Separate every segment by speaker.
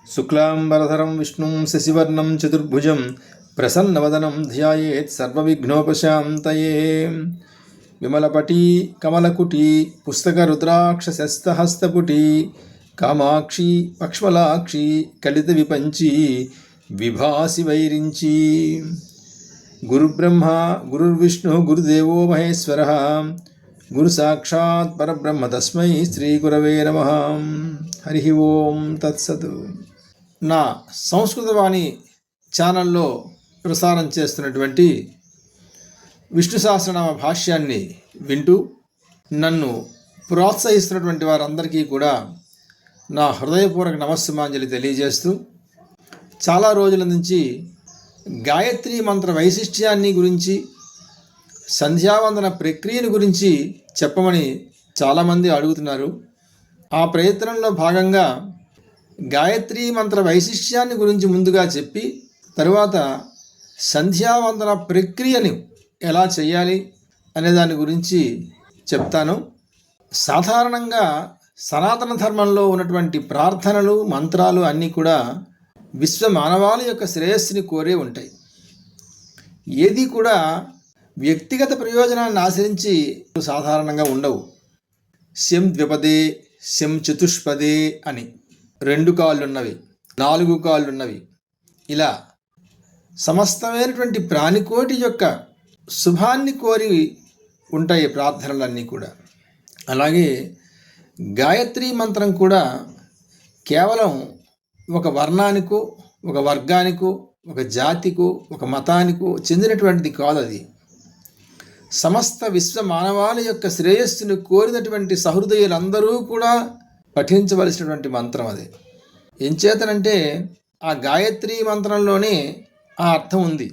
Speaker 1: శుక్లాంబరధరం విష్ణుం శశివర్ణం చతుర్భుజం ప్రసన్నవదనం ధ్యాయేత్ సర్వవిఘ్నోపశాంతయే. విమలపటీ కమలకుటీ పుస్తకరుద్రాక్షశస్తహస్తపుటీ కామాక్షి పక్ష్మలాక్షి కలిత విపంచి విభాసి వైరించి. గురుబ్రహ్మ గురుర్విష్ణు గురుదేవో మహేశ్వర గురు సాక్షాత్ పరబ్రహ్మ తస్మై శ్రీ గురవే నమః. హరి ఓం తత్సత్. నా సంస్కృతవాణి ఛానల్లో ప్రసారం చేస్తున్నటువంటి విష్ణు సహస్రనామ భాష్యాన్ని వింటూ నన్ను ప్రోత్సహిస్తున్నటువంటి వారందరికీ కూడా నా హృదయపూర్వక నమస్సుమాంజలి తెలియజేస్తూ, చాలా రోజుల నుంచి గాయత్రీ మంత్ర వైశిష్ట్యాన్ని గురించి, సంధ్యావందన ప్రక్రియను గురించి చెప్పమని చాలామంది అడుగుతున్నారు. ఆ ప్రయత్నంలో భాగంగా గాయత్రీ మంత్ర వైశిష్ట్యాన్ని గురించి ముందుగా చెప్పి, తరువాత సంధ్యావందన ప్రక్రియను ఎలా చేయాలి అనే దాని గురించి చెప్తాను. సాధారణంగా సనాతన ధర్మంలో ఉన్నటువంటి ప్రార్థనలు మంత్రాలు అన్నీ కూడా విశ్వ మానవాళి యొక్క శ్రేయస్సుని కోరే ఉంటాయి. ఏది కూడా వ్యక్తిగత ప్రయోజనాన్ని ఆశ్రయించి సాధారణంగా ఉండవు. శం ద్విపదే శం చతుష్పదే అని 2 కాళ్ళున్నవి, 4 కాళ్ళున్నవి, ఇలా సమస్తమైనటువంటి ప్రాణికోటి యొక్క శుభాన్ని కోరి ఉంటాయి ప్రార్థనలన్నీ కూడా. అలాగే గాయత్రీ మంత్రం కూడా కేవలం ఒక వర్ణానికో, ఒక వర్గానికో, ఒక జాతికో, ఒక మతానికో చెందినటువంటిది కాదు. అది సమస్త విశ్వ మానవాళి యొక్క శ్రేయస్సును కోరినటువంటి సహృదయులందరూ కూడా పఠించవలసినటువంటి మంత్రం అది. ఎంచేతనంటే ఆ గాయత్రీ మంత్రంలోనే ఆ అర్థం ఉంది.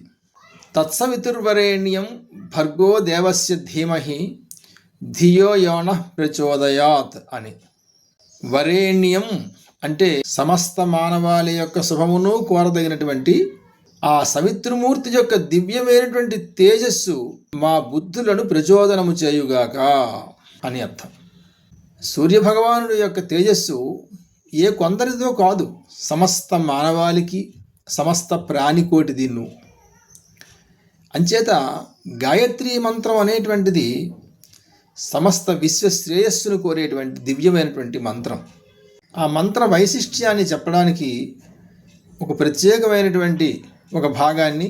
Speaker 1: తత్సవితుర్వరేణ్యం భర్గో దేవస్య ధీమహి ధియో యోనః ప్రచోదయాత్ అని. వరేణ్యం అంటే సమస్త మానవాళి యొక్క శుభమును కోరదగినటువంటి ఆ సవితృమూర్తి యొక్క దివ్యమైనటువంటి తేజస్సు మా బుద్ధులను ప్రచోదనము చేయుగాక అని అర్థం. సూర్యభగవానుడి యొక్క తేజస్సు ఏ కొందరితో కాదు, సమస్త మానవాళికి, సమస్త ప్రాణికోటి దిన్ను. అంచేత గాయత్రీ మంత్రం అనేటువంటిది సమస్త విశ్వ శ్రేయస్సును కోరేటువంటి దివ్యమైనటువంటి మంత్రం. ఆ మంత్ర వైశిష్ట్యాన్ని చెప్పడానికి ఒక ప్రత్యేకమైనటువంటి ఒక భాగాన్ని,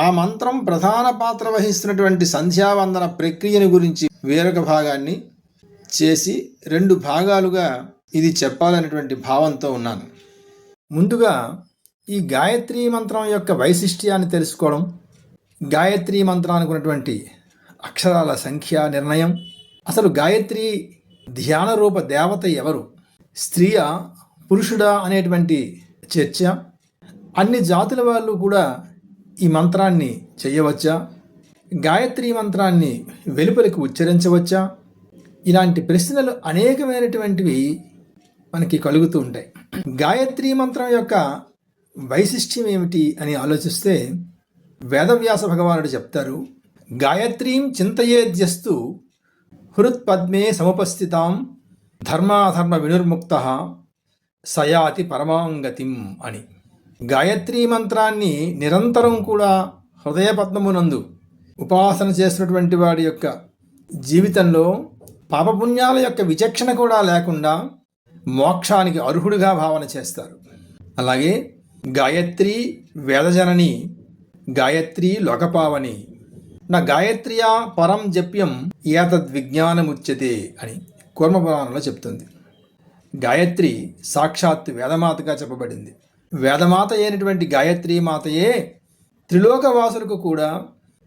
Speaker 1: ఆ మంత్రం ప్రధాన పాత్ర వహిస్తున్నటువంటి సంధ్యావందన ప్రక్రియను గురించి వేరొక భాగాన్ని చేసి 2 భాగాలుగా ఇది చెప్పాలనేటువంటి భావంతో ఉన్నాను. ముందుగా ఈ గాయత్రీ మంత్రం యొక్క వైశిష్ట్యాన్ని తెలుసుకోవడం, గాయత్రీ మంత్రానికి ఉన్నటువంటి అక్షరాల సంఖ్య నిర్ణయం, అసలు గాయత్రీ ధ్యాన రూప దేవత ఎవరు, స్త్రీయా పురుషుడా అనేటువంటి చర్చ, అన్ని జాతుల వాళ్ళు కూడా ఈ మంత్రాన్ని చేయవచ్చా, గాయత్రీ మంత్రాన్ని వెలుపలికి ఉచ్చరించవచ్చా, ఇలాంటి ప్రశ్నలు అనేకమైనటువంటివి మనకి కలుగుతూ ఉంటాయి. గాయత్రీ మంత్రం యొక్క వైశిష్ట్యం ఏమిటి అని ఆలోచిస్తే వేదవ్యాస భగవానుడు చెప్తారు, గాయత్రీం చింతయేద్యస్తు హృత్పద్మే సముపస్థితాం ధర్మాధర్మ వినుర్ముక్త సయాతి పరమాంగతిం అని. గాయత్రీ మంత్రాన్ని నిరంతరం కూడా హృదయపద్మమునందు ఉపాసన చేస్తున్నటువంటి వాడి యొక్క జీవితంలో పాపపుణ్యాల యొక్క విచక్షణ కూడా లేకుండా మోక్షానికి అర్హుడిగా భావన చేస్తారు. అలాగే గాయత్రీ వేదజనని, గాయత్రీ లోకపావని, నా గాయత్ర్యా పరం జప్యం ఏతద్విజ్ఞానముచ్యతే అని కూర్మపురాణంలో చెప్తుంది. గాయత్రి సాక్షాత్ వేదమాతగా చెప్పబడింది. వేదమాత అయినటువంటి గాయత్రీ మాతయే త్రిలోకవాసులకు కూడా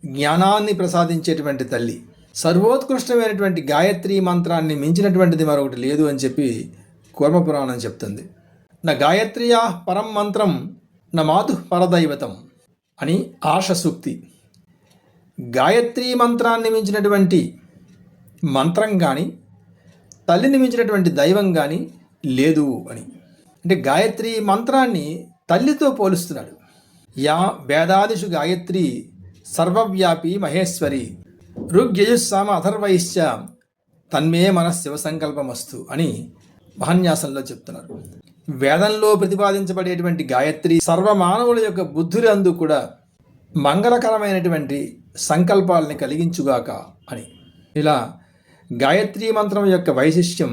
Speaker 1: జ్ఞానాన్ని ప్రసాదించేటువంటి తల్లి. సర్వోత్కృష్టమైనటువంటి గాయత్రీ మంత్రాన్ని మించినటువంటిది మరొకటి లేదు అని చెప్పి కూర్మపురాణం చెప్తుంది. నా గాయత్ర్యా పరం మంత్రం నా మాతు పరదైవతం అని ఆర్ష సూక్తి. గాయత్రీ మంత్రాన్ని మించినటువంటి మంత్రం కానీ, తల్లిని మించినటువంటి దైవం కానీ లేదు అని. అంటే గాయత్రీ మంత్రాన్ని తల్లితో పోలుస్తున్నాడు. యా వేదాదిషు గాయత్రి సర్వవ్యాపి మహేశ్వరి ఋగ్యజుస్సామ అథర్వైశ్చ తన్మే మన శివ సంకల్పమస్తు అని మహాన్యాసంలో చెప్తున్నారు. వేదంలో ప్రతిపాదించబడేటువంటి గాయత్రి సర్వమానవుల యొక్క బుద్ధులందు కూడా మంగళకరమైనటువంటి సంకల్పాలని కలిగించుగాక అని. ఇలా గాయత్రీ మంత్రం యొక్క వైశిష్ట్యం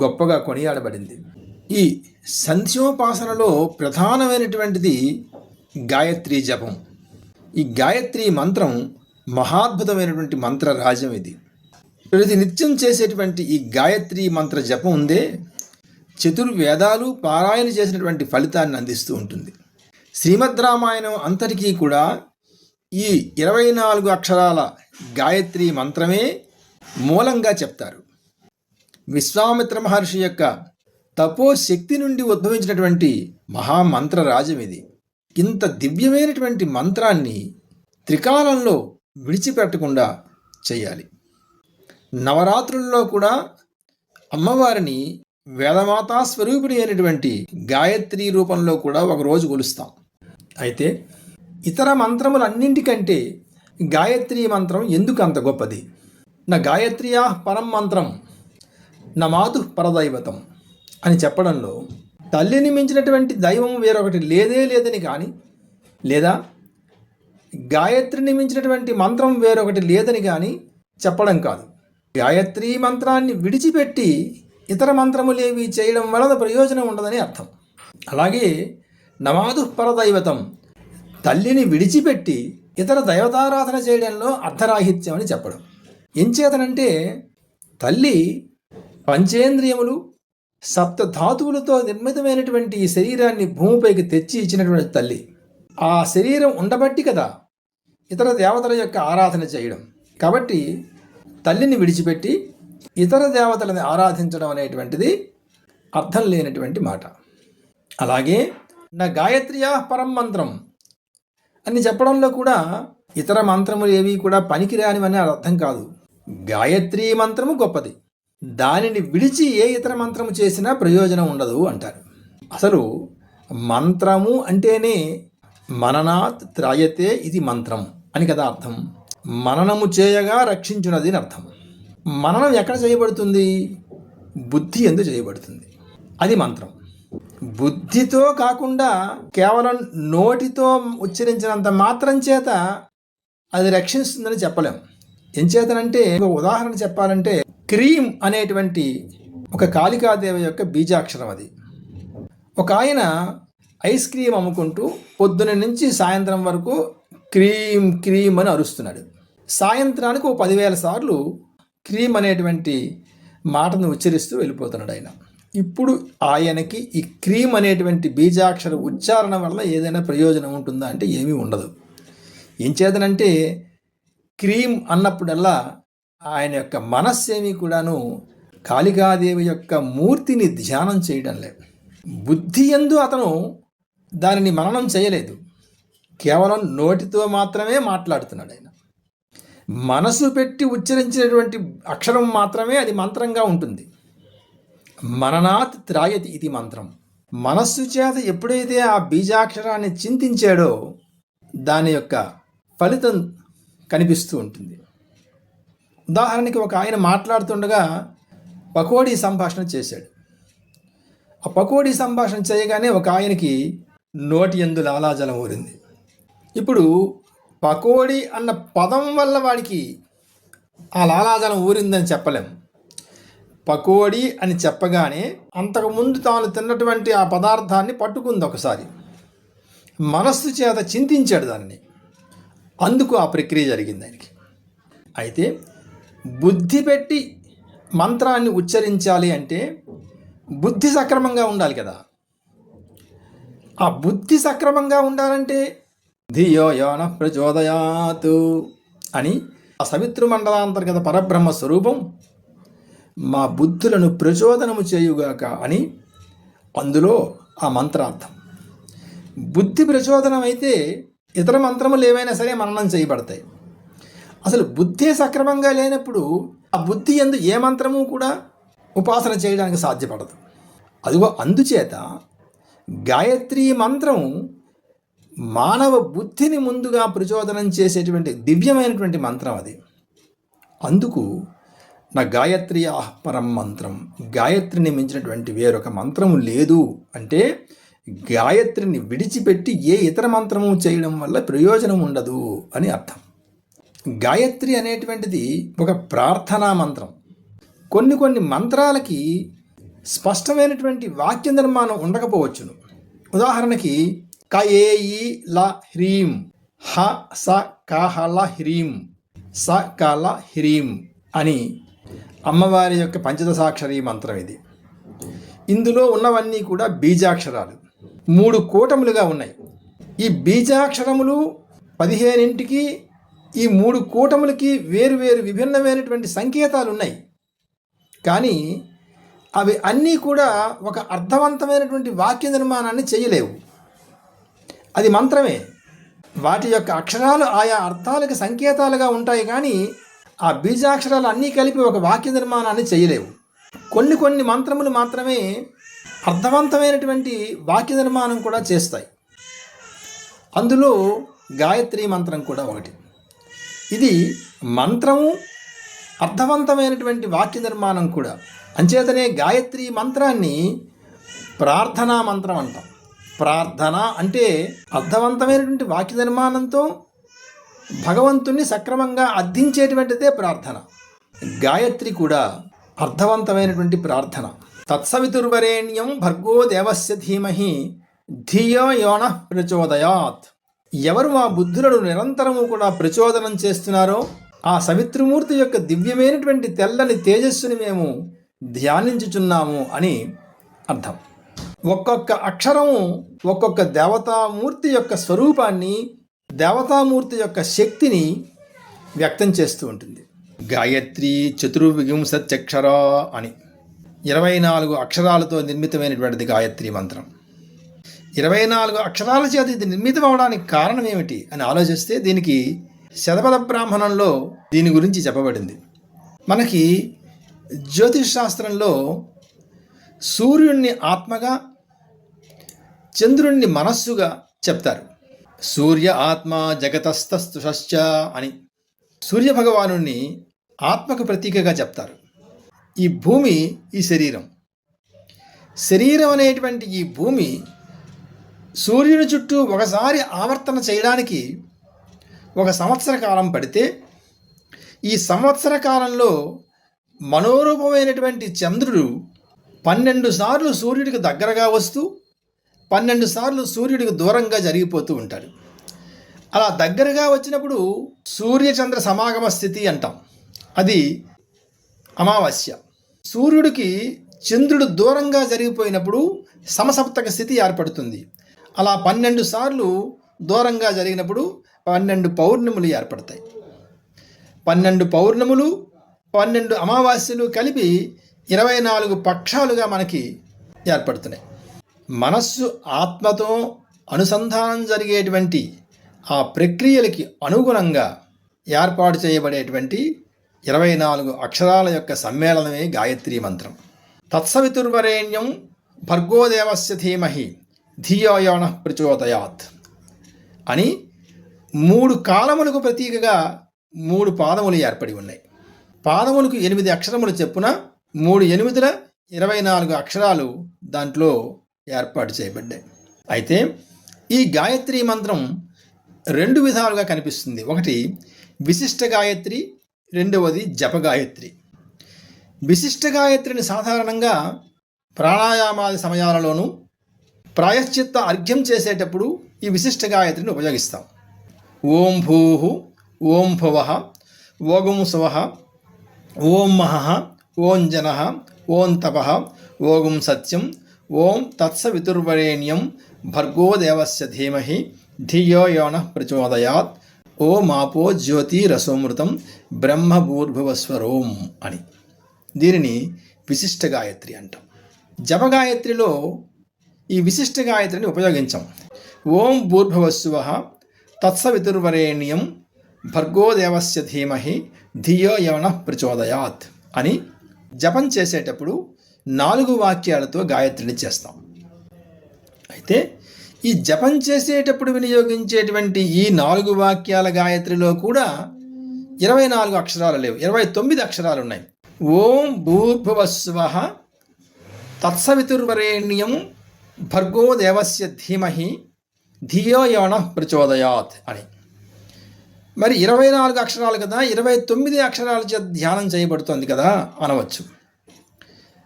Speaker 1: గొప్పగా కొనియాడబడింది. ఈ సంధ్యోపాసనలో ప్రధానమైనటువంటిది గాయత్రీ జపం. ఈ గాయత్రీ మంత్రం మహాద్భుతమైనటువంటి మంత్రరాజ్యం. ఇది ప్రతి నిత్యం చేసేటువంటి ఈ గాయత్రీ మంత్ర జపం ఉందే చతుర్వేదాలు పారాయణ చేసినటువంటి ఫలితాన్ని అందిస్తూ ఉంటుంది. శ్రీమద్ రామాయణం అంతటికీ కూడా ఈ 24 అక్షరాల గాయత్రీ మంత్రమే మూలంగా చెప్తారు. విశ్వామిత్ర మహర్షి యొక్క తపోశక్తి నుండి ఉద్భవించినటువంటి మహామంత్రరాజం ఇది. ఇంత దివ్యమైనటువంటి మంత్రాన్ని త్రికాలంలో విడిచిపెట్టకుండా చేయాలి. నవరాత్రుల్లో కూడా అమ్మవారిని వేదమాతా స్వరూపిణి అయినటువంటి గాయత్రి రూపంలో కూడా ఒకరోజు కొలుస్తాం. అయితే ఇతర మంత్రములన్నింటికంటే గాయత్రీ మంత్రం ఎందుకు అంత గొప్పది? నా గాయత్ర్యా పరం మంత్రం నా మాతు పరదైవతం అని చెప్పడంలో తల్లిని మించినటువంటి దైవం వేరొకటి లేదే లేదని కానీ, లేదా గాయత్రిని మించినటువంటి మంత్రం వేరొకటి లేదని కానీ చెప్పడం కాదు. గాయత్రీ మంత్రాన్ని విడిచిపెట్టి ఇతర మంత్రములేవి చేయడం వలన ప్రయోజనం ఉండదని అర్థం. అలాగే నమాదు పరదైవతం, తల్లిని విడిచిపెట్టి ఇతర దైవతారాధన చేయడంలో అర్ధరాహిత్యం అని చెప్పడం. ఎంచేతనంటే తల్లి పంచేంద్రియములు సప్తధాతువులతో నిర్మితమైనటువంటి ఈ శరీరాన్ని భూమిపైకి తెచ్చి ఇచ్చినటువంటి తల్లి. ఆ శరీరం ఉండబట్టి కదా ఇతర దేవతల యొక్క ఆరాధన చేయడం. కాబట్టి తల్లిని విడిచిపెట్టి ఇతర దేవతలను ఆరాధించడం అనేటువంటిది అర్థం లేనటువంటి మాట. అలాగే నా గాయత్ర్యా పరం మంత్రం అని చెప్పడంలో కూడా ఇతర మంత్రములు ఏవి కూడా పనికిరానివని అర్థం కాదు. గాయత్రీ మంత్రము గొప్పది, దానిని విడిచి ఏ ఇతర మంత్రము చేసినా ప్రయోజనం ఉండదు అంటారు. అసలు మంత్రము అంటేనే మననాత్ త్రాయతే ఇది మంత్రం అని కదా అర్థం. మననము చేయగా రక్షించున్నది అని అర్థం. మననం ఎక్కడ చేయబడుతుంది? బుద్ధి యందు చేయబడుతుంది. అది మంత్రం. బుద్ధితో కాకుండా కేవలం నోటితో ఉచ్చరించినంత మాత్రం చేత అది రక్షిస్తుందని చెప్పలేం. ఎంచేతనంటే ఒక ఉదాహరణ చెప్పాలంటే క్రీమ్ అనేటువంటి ఒక కాళికాదేవి యొక్క బీజాక్షరం అది. ఒక ఆయన ఐస్ క్రీమ్ అమ్ముకుంటూ పొద్దున నుంచి సాయంత్రం వరకు క్రీమ్ క్రీమ్ అని అరుస్తున్నాడు. సాయంత్రానికి ఓ 10,000 సార్లు క్రీమ్ అనేటువంటి మాటను ఉచ్చరిస్తూ వెళ్ళిపోతున్నాడు ఆయన. ఇప్పుడు ఆయనకి ఈ క్రీమ్ అనేటువంటి బీజాక్షర ఉచ్చారణ వల్ల ఏదైనా ప్రయోజనం ఉంటుందా అంటే ఏమీ ఉండదు. ఏం చేతనంటే క్రీమ్ అన్నప్పుడల్లా ఆయన యొక్క మనస్సేమీ కూడాను కాళికాదేవి యొక్క మూర్తిని ధ్యానం చేయడం లేదు. బుద్ధి యందు అతను దానిని మననం చేయలేదు, కేవలం నోటితో మాత్రమే మాట్లాడుతున్నాడు ఆయన. మనసు పెట్టి ఉచ్చరించినటువంటి అక్షరం మాత్రమే అది మంత్రంగా ఉంటుంది. మననాత్ త్రాయతి ఇది మంత్రం. మనస్సు చేత ఎప్పుడైతే ఆ బీజాక్షరాన్ని చింతించాడో దాని యొక్క ఫలితం కనిపిస్తూ ఉంటుంది. ఉదాహరణకి ఒక ఆయన మాట్లాడుతుండగా పకోడీ సంభాషణ చేశాడు. ఆ పకోడీ సంభాషణ చేయగానే ఒక ఆయనకి నోటి యందు లాలాజలం ఊరింది. ఇప్పుడు పకోడీ అన్న పదం వల్ల వాడికి ఆ లాలాజలం ఊరిందని చెప్పలేం. పకోడీ అని చెప్పగానే అంతకుముందు తాను తిన్నటువంటి ఆ పదార్థాన్ని పట్టుకుంది ఒకసారి, మనస్సు చేత చింతించాడు దాన్ని, అందుకు ఆ ప్రక్రియ జరిగింది ఆయనకి. అయితే బుద్ధి పెట్టి మంత్రాన్ని ఉచ్చరించాలి అంటే బుద్ధి సక్రమంగా ఉండాలి కదా. ఆ బుద్ధి సక్రమంగా ఉండాలంటే ధియో యోన ప్రచోదయాతు అని ఆ సవితృమండలాంతర్గత పరబ్రహ్మ స్వరూపం మా బుద్ధులను ప్రచోదనము చేయుగాక అని అందులో ఆ మంత్రార్థం. బుద్ధి ప్రచోదనం అయితే ఇతర మంత్రములు ఏవైనా సరే మననం చేయబడతాయి. అసలు బుద్ధే సక్రమంగా లేనప్పుడు ఆ బుద్ధి యందు ఏ మంత్రము కూడా ఉపాసన చేయడానికి సాధ్యపడదు. అదిగో అందుచేత గాయత్రీ మంత్రం మానవ బుద్ధిని ముందుగా ప్రచోదనం చేసేటువంటి దివ్యమైనటువంటి మంత్రం అది. అందుకు నా గాయత్రి పరం మంత్రం, గాయత్రిని మించినటువంటి వేరొక మంత్రము లేదు అంటే గాయత్రిని విడిచిపెట్టి ఏ ఇతర మంత్రము చేయడం వల్ల ప్రయోజనం ఉండదు అని అర్థం. గాయత్రి అనేటువంటిది ఒక ప్రార్థనా మంత్రం. కొన్ని మంత్రాలకి స్పష్టమైనటువంటి వాక్య నిర్మాణం ఉండకపోవచ్చును. ఉదాహరణకి కయేయి ల హ్రీం, హ స కహల హ్రీం, స కల హ్రీం అని అమ్మవారి యొక్క పంచదశాక్షరి మంత్రం ఇది. ఇందులో ఉన్నవన్నీ కూడా బీజాక్షరాలు, 3 కూటములుగా ఉన్నాయి. ఈ బీజాక్షరములు 15కి ఈ 3 కూటములకి వేరు విభిన్నమైనటువంటి సంకేతాలు ఉన్నాయి. కానీ అవి అన్నీ కూడా ఒక అర్థవంతమైనటువంటి వాక్య నిర్మాణాన్ని చేయలేవు. అది మంత్రమే. వాటి యొక్క అక్షరాలు ఆయా అర్థాలకు సంకేతాలుగా ఉంటాయి, కానీ ఆ బీజాక్షరాలు అన్నీ కలిపి ఒక వాక్య నిర్మాణాన్ని చేయలేవు. కొన్ని మంత్రములు మాత్రమే అర్థవంతమైనటువంటి వాక్య నిర్మాణం కూడా చేస్తాయి. అందులో గాయత్రి మంత్రం కూడా ఒకటి. ఇది మంత్రము, అర్థవంతమైనటువంటి వాక్య నిర్మాణం కూడా. అంచేతనే గాయత్రి మంత్రాన్ని ప్రార్థనా మంత్రం అంటాం. ప్రార్థన అంటే అర్థవంతమైనటువంటి వాక్య నిర్మాణంతో భగవంతుణ్ణి సక్రమంగా అర్థించేటువంటిదే ప్రార్థన. గాయత్రి కూడా అర్థవంతమైనటువంటి ప్రార్థన. తత్సవితుర్వరేణ్యం భర్గో దేవస్య ధీమహి ధియో యోనః ప్రచోదయాత్. ఎవరు ఆ బుద్ధులను నిరంతరము కూడా ప్రచోదనం చేస్తున్నారో ఆ సవిత్రుమూర్తి యొక్క దివ్యమైనటువంటి తెల్లని తేజస్సుని మేము ధ్యానించుచున్నాము అని అర్థం. ఒక్కొక్క అక్షరము ఒక్కొక్క దేవతామూర్తి యొక్క స్వరూపాన్ని, దేవతామూర్తి యొక్క శక్తిని వ్యక్తం చేస్తూ ఉంటుంది. గాయత్రి చతుర్వింశత్యక్షర అని 24 అక్షరాలతో నిర్మితమైనటువంటిది గాయత్రి మంత్రం. 24 అక్షరాల చేత ఇది నిర్మితం అవడానికి కారణం ఏమిటి అని ఆలోచిస్తే దీనికి శతపథ బ్రాహ్మణంలో దీని గురించి చెప్పబడింది. మనకి జ్యోతిష్ శాస్త్రంలో సూర్యుణ్ణి ఆత్మగా, చంద్రుణ్ణి మనస్సుగా చెప్తారు. సూర్య ఆత్మ జగతస్తస్తుషశ్చ అని సూర్యభగవానుణ్ణి ఆత్మకు ప్రతీకగా చెప్తారు. ఈ భూమి ఈ శరీరం అనేటువంటి ఈ భూమి సూర్యుని చుట్టూ ఒకసారి ఆవర్తన చేయడానికి 1 సంవత్సర కాలం పడితే, ఈ సంవత్సర కాలంలో మనోరూపమైనటువంటి చంద్రుడు 12 సార్లు సూర్యుడికి దగ్గరగా వస్తూ 12 సార్లు సూర్యుడికి దూరంగా జరిగిపోతూ ఉంటాడు. అలా దగ్గరగా వచ్చినప్పుడు సూర్యచంద్ర సమాగమ స్థితి అంటాం. అది అమావాస్య. సూర్యుడికి చంద్రుడు దూరంగా జరిగిపోయినప్పుడు సమసప్తక స్థితి ఏర్పడుతుంది. అలా 12 సార్లు దూరంగా జరిగినప్పుడు 12 పౌర్ణములు ఏర్పడతాయి. 12 పౌర్ణములు 12 అమావాస్యలు కలిపి 24 పక్షాలుగా మనకి ఏర్పడుతున్నాయి. మనస్సు ఆత్మతో అనుసంధానం జరిగేటువంటి ఆ ప్రక్రియలకి అనుగుణంగా ఏర్పాటు చేయబడేటువంటి 24 అక్షరాల యొక్క సమ్మేళనమే గాయత్రి మంత్రం. తత్సవితుర్వరేణ్యం భర్గోదేవస్య ధీమహి ధియో యోనః ప్రచోదయాత్ అని 3 కాలములకు ప్రతీకగా 3 పాదములు ఏర్పడి ఉన్నాయి. పాదములకు 8 అక్షరములు చెప్పున 3 8ల 24 అక్షరాలు దాంట్లో ఏర్పాటు చేయబడ్డాయి. అయితే ఈ గాయత్రి మంత్రం 2 విధాలుగా కనిపిస్తుంది. ఒకటి విశిష్ట గాయత్రి, రెండవది జప గాయత్రి. విశిష్ట గాయత్రిని సాధారణంగా ప్రాణాయామాది సమయాలలోనూ ప్రాయశ్చిత్త అర్ఘ్యం చేసేటప్పుడు ఈ విశిష్ట గాయత్రిని ఉపయోగిస్తాం. ఓం భూః, ఓం భువః, ఓం స్వః, ఓం మహః, ఓం జనః, ఓం తపః, ఓం సత్యం, ఓం తత్సవితుర్వరేణ్యం భర్గో దేవస్య ధీమహి ధియో యోనః ప్రచోదయాత్, ఓం ఆపో జ్యోతిరసోమృతం బ్రహ్మభూర్భువస్వరోం అని. దీనిని విశిష్ట గాయత్రి అంటాం. జప గాయత్రిలో ఈ విశిష్ట గాయత్రిని ఉపయోగించాం. ఓం భూర్భువస్సువః తత్సవితుర్వరేణ్యం భర్గో దేవస్య ధీమహి ధియో యోనః ప్రచోదయాత్ అని జపం చేసేటప్పుడు 4 వాక్యాలతో గాయత్రిని చేస్తాం. అయితే ఈ జపం చేసేటప్పుడు వినియోగించేటువంటి ఈ 4 వాక్యాల గాయత్రిలో కూడా 24 అక్షరాలు లేవు, 29 అక్షరాలు ఉన్నాయి. ఓం భూర్భువస్వః తత్సవితుర్వరేణ్యం భర్గో దేవస్య ధీమహి ధియో యో నః ప్రచోదయాత్ అని. మరి 24 అక్షరాలు కదా, 29 అక్షరాల చేత ధ్యానం చేయబడుతోంది కదా అనవచ్చు.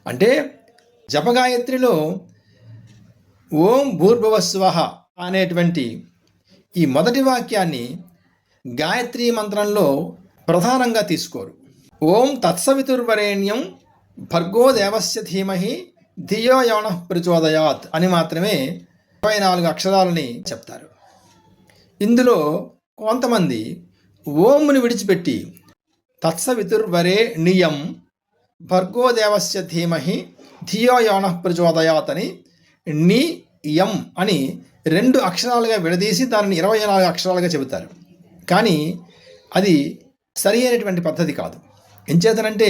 Speaker 1: అంటే జపగాయత్రిలో ఓం భూర్భువస్వః అనేటువంటి ఈ మొదటి వాక్యాన్ని గాయత్రీ మంత్రంలో ప్రధానంగా తీసుకోరు. ఓం తత్సవితుర్వరేణ్యం భర్గో దేవస్య ధీమహి ధియో యో నః ప్రచోదయాత్ అని మాత్రమే 24 అక్షరాలని చెప్తారు. ఇందులో కొంతమంది ఓంని విడిచిపెట్టి తత్సవితుర్వరేణ్యం భర్గో దేవస్య ధీమహి ధియో యో నః ప్రచోదయాత్ అని ని యం అని 2 అక్షరాలుగా విడదీసి దానిని 24 అక్షరాలుగా చెబుతారు. కానీ అది సరి అయినటువంటి పద్ధతి కాదు. ఎంచేతనంటే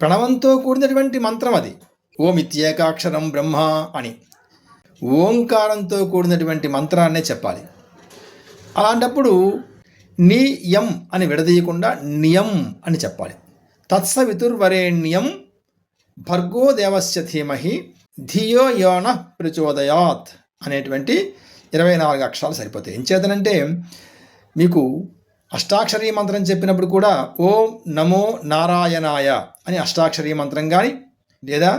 Speaker 1: ప్రణవంతో కూడినటువంటి మంత్రం అది. ఓం ఇత్యేకాక్షరం బ్రహ్మ అని ఓంకారంతో కూడినటువంటి మంత్రాన్నే చెప్పాలి. అలాంటప్పుడు నియం అని విడదీయకుండా నియం అని చెప్పాలి. తత్సవితుర్వరేణ్యం భర్గో దేవస్య ధీమహి ధియో యో నః ప్రచోదయాత్ అనేటువంటి 24 అక్షరాలు సరిపోతాయి. ఎంచేతనంటే మీకు అష్టాక్షరీ మంత్రం చెప్పినప్పుడు కూడా ఓం నమో నారాయణాయ అని అష్టాక్షరీ మంత్రం కానీ, లేదా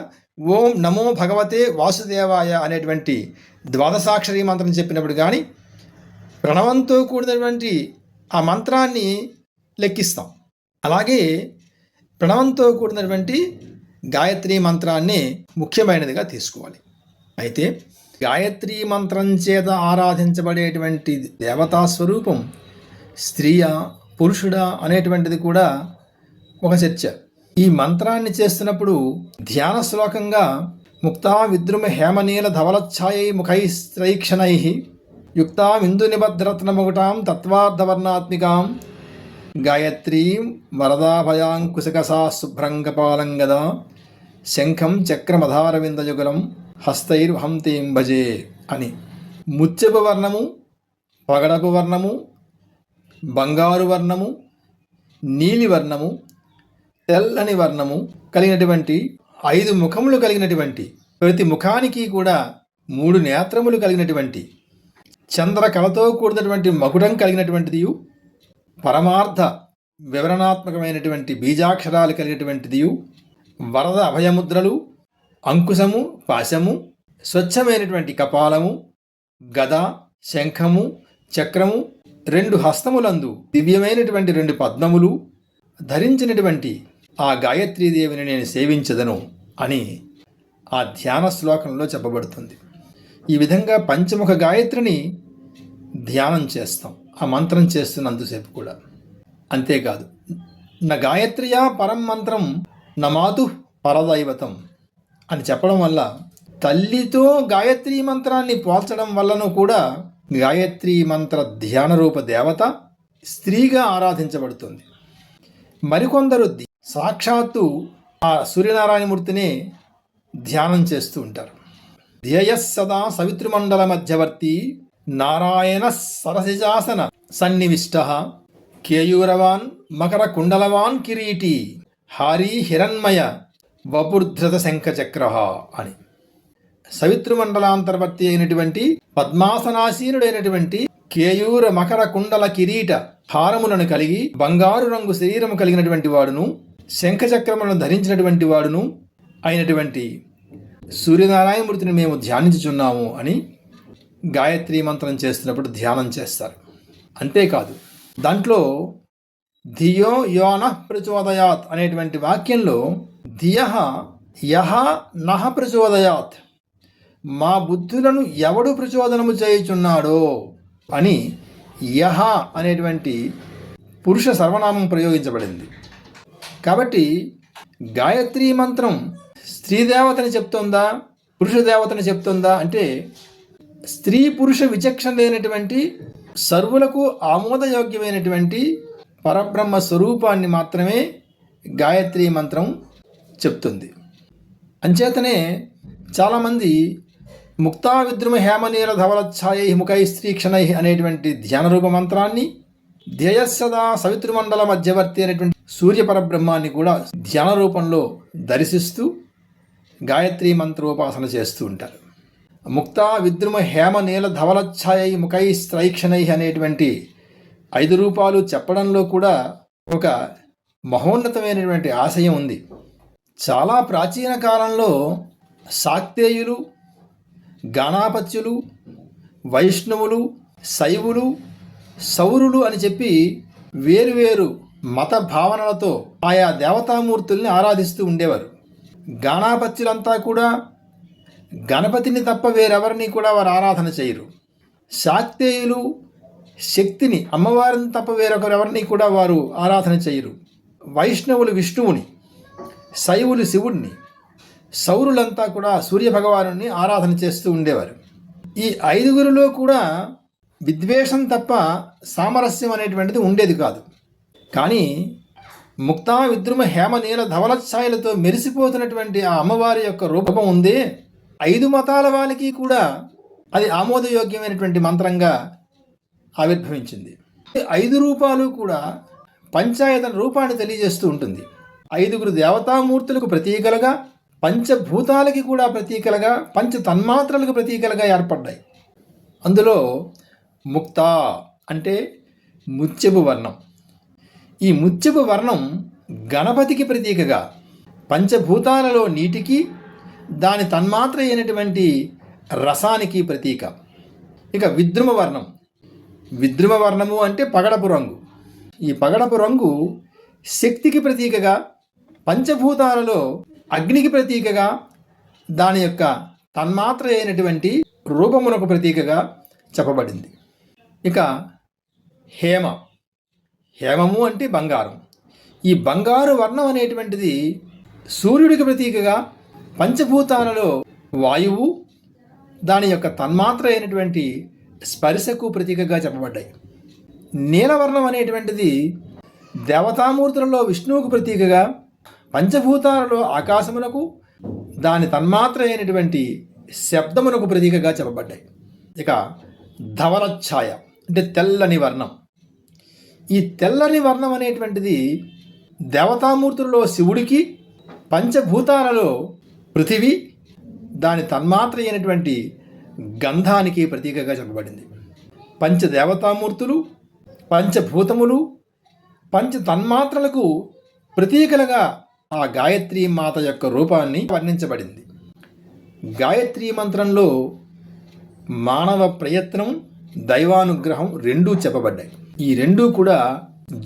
Speaker 1: ఓం నమో భగవతే వాసుదేవాయ అనేటువంటి ద్వాదశాక్షరీ మంత్రం చెప్పినప్పుడు కానీ ప్రణవంతో కూడినటువంటి ఆ మంత్రాన్ని లెక్కిస్తాం. అలాగే ప్రణవంతో కూడినటువంటి గాయత్రీ మంత్రాన్ని ముఖ్యమైనదిగా తీసుకోవాలి. అయితే గాయత్రీ మంత్రం చేత ఆరాధించబడేటువంటి దేవతా స్వరూపం స్త్రీయా పురుషుడా అనేటువంటిది కూడా ఒక చర్చ. ఈ మంత్రాన్ని చేస్తున్నప్పుడు ధ్యాన శ్లోకంగా ముక్తా విద్రుమ హేమనీల ధవలఛాయై ముఖైస్త్రైక్షణై యుక్తామిందు నిబద్రత్నముగుటాం తత్వార్థవర్ణాత్మికాం గాయత్రీం వరదాభయాంకుశకసా శుభ్రంగపాలంగదా శంఖం చక్రమధారవిందయుగలం హస్తైర్హంతీం భజే అని ముత్యపు వర్ణము, పగడపు వర్ణము, బంగారు వర్ణము, నీలి వర్ణము, తెల్లని వర్ణము కలిగినటువంటి 5 ముఖములు కలిగినటువంటి, ప్రతి ముఖానికి కూడా 3 నేత్రములు కలిగినటువంటి, చంద్రకళతో కూడినటువంటి మకుటం కలిగినటువంటిది, పరమార్థ వివరణాత్మకమైనటువంటి బీజాక్షరాలు కలిగినటువంటిది, వరద అభయముద్రలు, అంకుశము, పాశము, స్వచ్ఛమైనటువంటి కపాలము, గద, శంఖము, చక్రము, 2 హస్తములందు దివ్యమైనటువంటి 2 పద్మములు ధరించినటువంటి ఆ గాయత్రీదేవిని నేను సేవించదను అని ఆ ధ్యాన శ్లోకంలో చెప్పబడుతుంది. ఈ విధంగా పంచముఖ గాయత్రిని ధ్యానం చేస్తాం ఆ మంత్రం చేస్తున్నంతసేపు కూడా. అంతేకాదు నా గాయత్రియా పరం మంత్రం నమాతు పరదైవతం అని చెప్పడం వల్ల తల్లితో గాయత్రీ మంత్రాన్ని పోల్చడం వల్లనూ కూడా గాయత్రీ మంత్ర ధ్యాన రూప దేవత స్త్రీగా ఆరాధించబడుతుంది. మరికొందరు సాక్షాత్తు ఆ సూర్యనారాయణమూర్తిని ధ్యానం చేస్తూ ఉంటారు. ధ్యేయః సదా సవితృమండల మధ్యవర్తి నారాయణ సరసిజాసన సన్నివిష్టః కేయూరవాన్ మకర కుండలవాన్ కిరీటి హారీ హిరణ్మయ వపుర్ధృత శంఖచక్రః అని సవితృమండలాంతర్వర్తి అయినటువంటి పద్మాసనాసీనుడైనటువంటి కేయూర మకర కుండల కిరీట హారములను కలిగి బంగారు రంగు శరీరము కలిగినటువంటి వాడును శంఖచక్రములను ధరించినటువంటి వాడును అయినటువంటి సూర్యనారాయణమూర్తిని మేము ధ్యానించుచున్నాము అని గాయత్రీ మంత్రం చేస్తున్నప్పుడు ధ్యానం చేస్తారు. అంతేకాదు దాంట్లో ధియో యో నః ప్రచోదయాత్ అనేటువంటి వాక్యంలో ధియః యః నః ప్రచోదయాత్, మా బుద్ధులను ఎవడు ప్రచోదనము చేయుచున్నాడో అని యః అనేటువంటి పురుష సర్వనామం ప్రయోగించబడింది. కాబట్టి గాయత్రీ మంత్రం స్త్రీ దేవతని చెప్తోందా పురుష దేవతని చెప్తోందా అంటే స్త్రీ పురుష విచక్షణ లేనటువంటి సర్వులకు ఆమోదయోగ్యమైనటువంటి పరబ్రహ్మ స్వరూపాన్ని మాత్రమే గాయత్రీ మంత్రం చెప్తుంది. అంచేతనే చాలామంది ముక్తా విద్రుమ హేమనీల ధవలఛాయై ముఖైస్త్రీక్షణై అనేటువంటి ధ్యానరూప మంత్రాన్ని ధ్యేయః సదా సవితృమండల మధ్యవర్తి అనేటువంటి సూర్యపరబ్రహ్మాన్ని కూడా ధ్యాన రూపంలో దర్శిస్తూ గాయత్రీ మంత్రోపాసన చేస్తూ ఉంటారు. ముక్తా విద్రుమ హేమ నీల ధవలఛాయై ముఖై స్త్రైక్షణై అనేటువంటి 5 రూపాలు చెప్పడంలో కూడా ఒక మహోన్నతమైనటువంటి ఆశయం ఉంది. చాలా ప్రాచీన కాలంలో శాక్తేయులు, గాణాపత్యులు, వైష్ణవులు, శైవులు, సౌరులు అని చెప్పి వేరువేరు మత భావనలతో ఆయా దేవతామూర్తుల్ని ఆరాధిస్తూ ఉండేవారు. గాణాపత్యులంతా కూడా గణపతిని తప్ప వేరెవరిని కూడా వారు ఆరాధన చేయరు. శాక్తేయులు శక్తిని, అమ్మవారిని తప్ప వేరొకరెవరిని కూడా వారు ఆరాధన చేయరు. వైష్ణవులు విష్ణువుని, శైవులు శివుడిని, సౌరులంతా కూడా సూర్యభగవాను ఆరాధన చేస్తూ ఉండేవారు. ఈ 5గురిలో కూడా విద్వేషం తప్ప సామరస్యం అనేటువంటిది ఉండేది కాదు. కానీ ముక్తా విద్రుమ హేమ నీల ధవలఛాయలతో మెరిసిపోతున్నటువంటి ఆ అమ్మవారి యొక్క రూపం ఉంది, 5 మతాల వాళ్ళకి కూడా అది ఆమోదయోగ్యమైనటువంటి మంత్రంగా ఆవిర్భవించింది. 5 రూపాలు కూడా పంచాయతన రూపాన్ని తెలియజేస్తూ ఉంటుంది. 5గురు దేవతామూర్తులకు ప్రతీకలుగా, పంచభూతాలకి కూడా ప్రతీకలుగా, పంచ తన్మాత్రలకు ప్రతీకలుగా ఏర్పడ్డాయి. అందులో ముక్త అంటే ముత్యపు వర్ణం. ఈ ముత్యపు వర్ణం గణపతికి ప్రతీకగా, పంచభూతాలలో నీటికి, దాని తన్మాత్ర అయినటువంటి రసానికి ప్రతీక. ఇక విద్రుమ వర్ణం. విద్రుమ వర్ణము అంటే పగడపు రంగు. ఈ పగడపు రంగు శక్తికి ప్రతీకగా, పంచభూతాలలో అగ్నికి ప్రతీకగా, దాని యొక్క తన్మాత్ర అయినటువంటి రూపమునకు ప్రతీకగా చెప్పబడింది. ఇక హేమ. హేమము అంటే బంగారం. ఈ బంగారు వర్ణం అనేటువంటిది సూర్యుడికి ప్రతీకగా, పంచభూతాలలో వాయువు, దాని యొక్క తన్మాత్ర అయినటువంటి స్పర్శకు ప్రతీకగా చెప్పబడ్డాయి. నీలవర్ణం అనేటువంటిది దేవతామూర్తులలో విష్ణువుకు ప్రతీకగా, పంచభూతాలలో ఆకాశమునకు, దాని తన్మాత్ర అయినటువంటి శబ్దమునకు ప్రతీకగా చెప్పబడ్డాయి. ఇక ధవలఛాయ అంటే తెల్లని వర్ణం. ఈ తెల్లని వర్ణం అనేటువంటిది దేవతామూర్తులలో శివుడికి, పంచభూతాలలో పృథివీ, దాని తన్మాత్ర అయినటువంటి గంధానికి ప్రతీకగా చెప్పబడింది. పంచదేవతామూర్తులు, పంచభూతములు, పంచ తన్మాత్రలకు ప్రతీకలుగా ఆ గాయత్రీ మాత యొక్క రూపాన్ని వర్ణించబడింది. గాయత్రీ మంత్రంలో మానవ ప్రయత్నం, దైవానుగ్రహం రెండూ చెప్పబడ్డాయి. ఈ రెండూ కూడా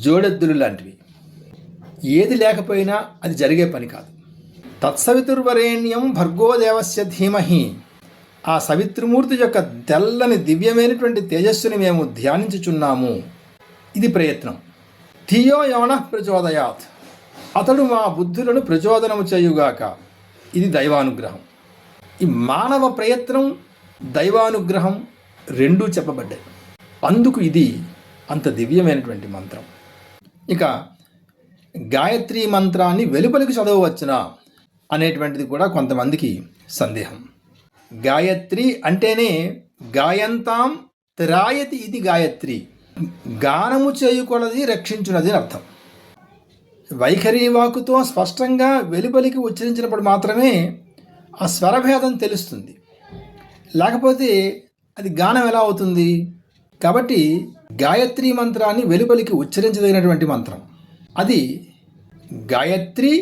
Speaker 1: జోడెద్దులు లాంటివి. ఏది లేకపోయినా అది జరిగే పని కాదు. తత్సవితుర్వరేణ్యం భర్గోదేవస్య ధీమహి. ఆ సవిత్రమూర్తి యొక్క తెల్లని దివ్యమైనటువంటి తేజస్సుని మేము ధ్యానించుచున్నాము. ఇది ప్రయత్నం. ధియో యోనః ప్రచోదయాత్. అతడు మా బుద్ధులను ప్రచోదనము చేయుగాక. ఇది దైవానుగ్రహం. ఈ మానవ ప్రయత్నం, దైవానుగ్రహం రెండూ చెప్పబడ్డాయి. అందుకు ఇది అంత దివ్యమైనటువంటి మంత్రం. ఇక గాయత్రీ మంత్రాన్ని వెలుపలికి చదవవచ్చునా అనేటువంటిది కూడా కొంతమందికి సందేహం. గాయత్రి అంటేనే గాయంతాం త్రాయతి ఇది గాయత్రి. గానము చేయుకొలది రక్షించున్నది అని అర్థం. వైఖరి వాక్కుతో స్పష్టంగా వెలుపలికి ఉచ్చరించినప్పుడు మాత్రమే ఆ స్వరభేదం తెలుస్తుంది. లేకపోతే అది గానం ఎలా అవుతుంది? కాబట్టి గాయత్రీ మంత్రాన్ని వెలుపలికి ఉచ్చరించదగినటువంటి మంత్రం. అది గాయత్రి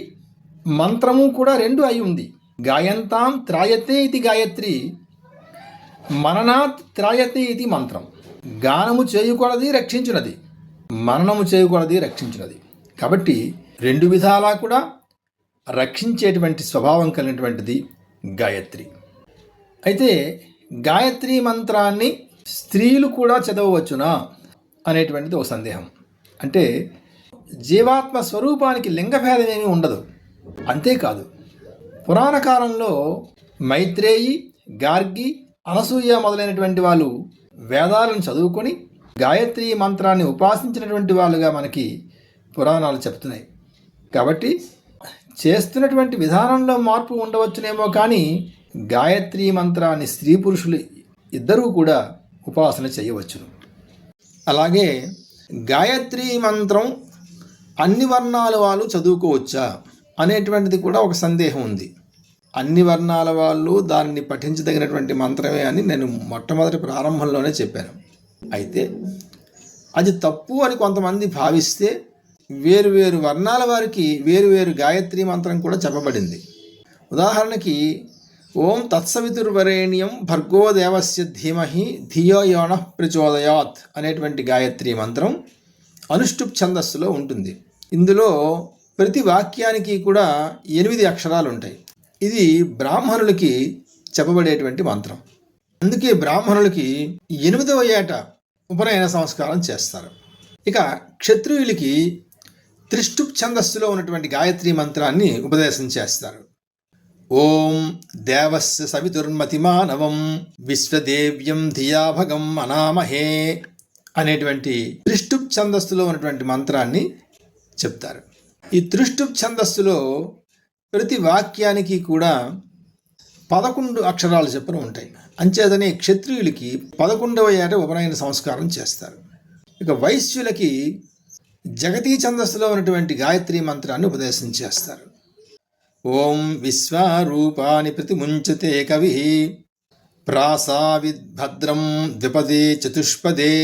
Speaker 1: మంత్రము కూడా రెండు అయి ఉంది. గాయంతాం త్రాయతే ఇది గాయత్రి, మననాత్ త్రాయతే ఇది మంత్రం. గానము చేయకూడది, రక్షించున్నది. మననము చేయకూడది, రక్షించున్నది. కాబట్టి రెండు విధాలా కూడా రక్షించేటువంటి స్వభావం కలిగినటువంటిది గాయత్రి. అయితే గాయత్రీ మంత్రాన్ని స్త్రీలు కూడా చదవవచ్చునా అనేటువంటిది ఒక సందేహం. అంటే జీవాత్మ స్వరూపానికి లింగభేదం ఏమీ ఉండదు. అంతేకాదు, పురాణ కాలంలో మైత్రేయి, గార్గి, అనసూయ మొదలైనటువంటి వాళ్ళు వేదాలను చదువుకొని గాయత్రీ మంత్రాన్ని ఉపాసించినటువంటి వాళ్ళుగా మనకి పురాణాలు చెప్తున్నాయి. కాబట్టి చేస్తున్నటువంటి విధానంలో మార్పు ఉండవచ్చునేమో, కానీ గాయత్రీ మంత్రాన్ని స్త్రీ పురుషులు ఇద్దరూ కూడా ఉపాసన చేయవచ్చును. అలాగే గాయత్రీ మంత్రం అన్ని వర్ణాల వాళ్ళు చదువుకోవచ్చా అనేటువంటిది కూడా ఒక సందేహం ఉంది. అన్ని వర్ణాల వాళ్ళు దాన్ని పఠించదగినటువంటి మంత్రమే అని నేను మొట్టమొదటి ప్రారంభంలోనే చెప్పాను. అయితే అది తప్పు అని కొంతమంది భావిస్తే వేరు వర్ణాల వారికి వేరు గాయత్రి మంత్రం కూడా చెప్పబడింది. ఉదాహరణకి ఓం తత్సవితుర్వరేణ్యం భర్గో దేవస్య ధీమహి ధియో యోనః ప్రచోదయాత్ అనేటువంటి గాయత్రి మంత్రం అనుష్టుప్ ఛందస్సులో ఉంటుంది. ఇందులో ప్రతి వాక్యానికి కూడా 8 అక్షరాలు ఉంటాయి. ఇది బ్రాహ్మణులకి చెప్పబడేటువంటి మంత్రం. అందుకే బ్రాహ్మణులకి 8వ ఏట ఉపనయన సంస్కారం చేస్తారు. ఇక క్షత్రియులకి త్రిష్టుప్ ఛందస్సులో ఉన్నటువంటి గాయత్రి మంత్రాన్ని ఉపదేశం చేస్తారు. ఓం దేవస్య సవితుర్మతిమానవం విశ్వదేవ్యం ధియాభగం అనామహే అనేటువంటి త్రిష్టుప్ ఛందస్సులో ఉన్నటువంటి మంత్రాన్ని చెప్తారు. ఈ త్రిష్టుప్ ఛందస్సులో ప్రతి వాక్యానికి కూడా 11 అక్షరాలు చొప్పున ఉంటాయి. అంచేతనే క్షత్రియులకి 11వ ఏట ఉపనయన సంస్కారం చేస్తారు. ఇక వైశ్యులకి జగతీ ఛందస్సులో ఉన్నటువంటి గాయత్రి మంత్రాన్ని ఉపదేశం చేస్తారు. ఓం విశ్వరూపాని ప్రతిముంచతే కవి ప్రాసావిద్భద్రం ద్విపదే చతుష్పదే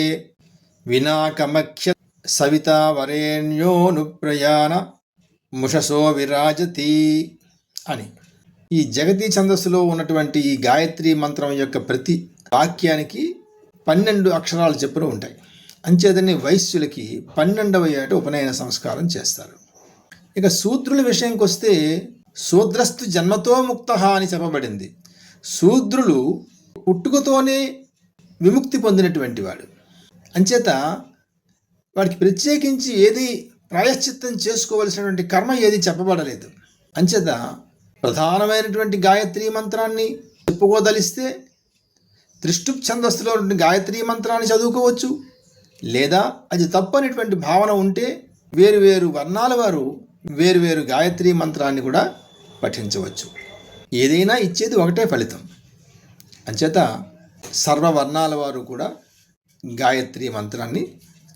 Speaker 1: వినాకమఖ్య సవితా వరేణ్యోనుప్రయాణ ముషసో విరాజతి అని. ఈ జగతీ ఛందస్సులో ఉన్నటువంటి ఈ గాయత్రి మంత్రం యొక్క ప్రతి వాక్యానికి 12 అక్షరాలు చెప్పులు ఉంటాయి. అంచేతనే వైశ్యులకి 12వ ఏట ఉపనయన సంస్కారం చేస్తారు. ఇక శూద్రుల విషయంకి వస్తే శూద్రస్తు జన్మతో ముక్త అని చెప్పబడింది. శూద్రులు పుట్టుకతోనే విముక్తి పొందినటువంటి వాడు. అంచేత వాడికి ప్రత్యేకించి ఏది ప్రాయశ్చిత్తం చేసుకోవలసినటువంటి కర్మ ఏది చెప్పబడలేదు. అంచేత ప్రధానమైనటువంటి గాయత్రి మంత్రాన్ని చెప్పుకోదలిస్తే త్రిష్టుప్ ఛందస్సులో గాయత్రి మంత్రాన్ని చదువుకోవచ్చు. లేదా అది తప్పనేటువంటి భావన ఉంటే వేరు వర్ణాల వారు వేరు గాయత్రి మంత్రాన్ని కూడా పఠించవచ్చు. ఏదైనా ఇచ్చేది ఒకటే ఫలితం. అంచేత సర్వవర్ణాల వారు కూడా గాయత్రి మంత్రాన్ని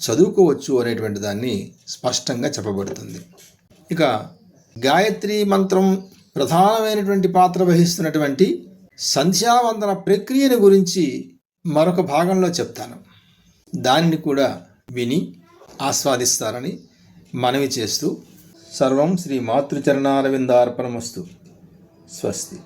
Speaker 1: చదువుకోవచ్చు అనేటువంటి దాన్ని స్పష్టంగా చెప్పబడుతుంది. ఇక గాయత్రి మంత్రం ప్రధానమైనటువంటి పాత్ర వహిస్తున్నటువంటి సంధ్యావందన ప్రక్రియను గురించి మరొక భాగంలో చెప్తాను. దానిని కూడా విని ఆస్వాదిస్తారని మనవి చేస్తూ సర్వం శ్రీ మాతృచరణారవిందార్పణమస్తు. స్వస్తి.